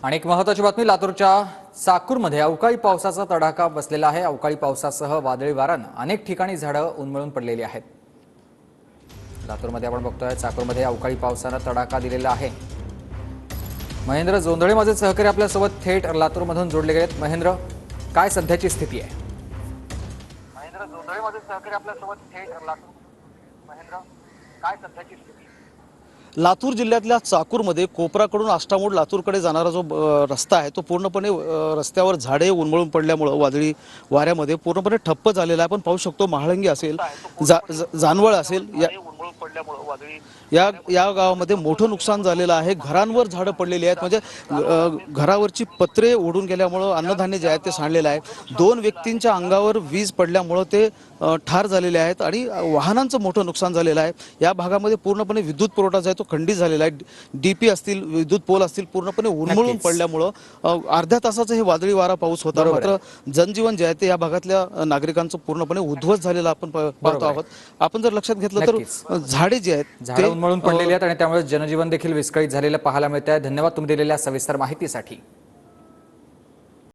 आणि एक महत्त्वाची बातमी लातूरच्या चाकूरमध्ये अवकाळी पावसाचा तडाखा बसलेला आहे। अवकाळी पावसासह वादळी वाऱ्याने अनेक ठिकाणी झाडं उन्मळून पडलेली आहेत। लातूरमध्ये आपण बघतोय चाकूरमध्ये अवकाळी पावसाने तडाखा दिलेला आहे। महेंद्र जोंधळे माझे सहकारी आपल्यासोबत थेट लातूरमधून जोडले गेलेत। महेंद्र, काय सध्याची स्थिती आहे? महेंद्र जोंधळे माझे सहकारी आपल्यासोबत थेट लातूर। महेंद्र, काय सध्याची स्थिती? लातूर जिल्ह्यातल्या चाकूरमध्ये कोपराकडून आष्टामोड लातूरकडे जाणारा जो रस्ता आहे तो पूर्णपणे रस्त्यावर झाडे उन्मळून पडल्यामुळे वादळी वाऱ्यामध्ये पूर्णपणे ठप्प झालेला आहे। आपण पाहू शकतो महाळंगी असेल, जानवळ असेल, या गावामध्ये मोठं नुकसान झालेलं आहे। घरांवर झाडं पडलेली आहेत, म्हणजे घरावरची पत्रे उडून गेल्यामुळे अन्नधान्य जे आहे ते सांडलेलं आहे। दोन व्यक्तींच्या अंगावर वीज पडल्यामुळे ते ठार झालेले आहेत आणि वाहनांचं मोठं नुकसान झालेलं आहे। या भागामध्ये पूर्णपणे विद्युत पुरवठा जो आहे तो खंडित झालेला आहे। डीपी असतील, विद्युत पोल असतील, पूर्णपणे उन्मळून पडल्यामुळे अर्ध्या तासाचं हे वादळी वारा पाऊस होता। मात्र जनजीवन जे आहे ते या भागातल्या नागरिकांचं पूर्णपणे उद्ध्वस्त झालेलं आपण पाहतो आहोत। आपण जर लक्षात घेतलं तर झाडे जे आहेत ते उन्मळून पडलेली आहेत आणि त्यामुळे जनजीवन देखील विस्कळीत झालेलं पाहायला मिळत आहे। धन्यवाद तुम्ही दिलेल्या सविस्तर माहितीसाठी।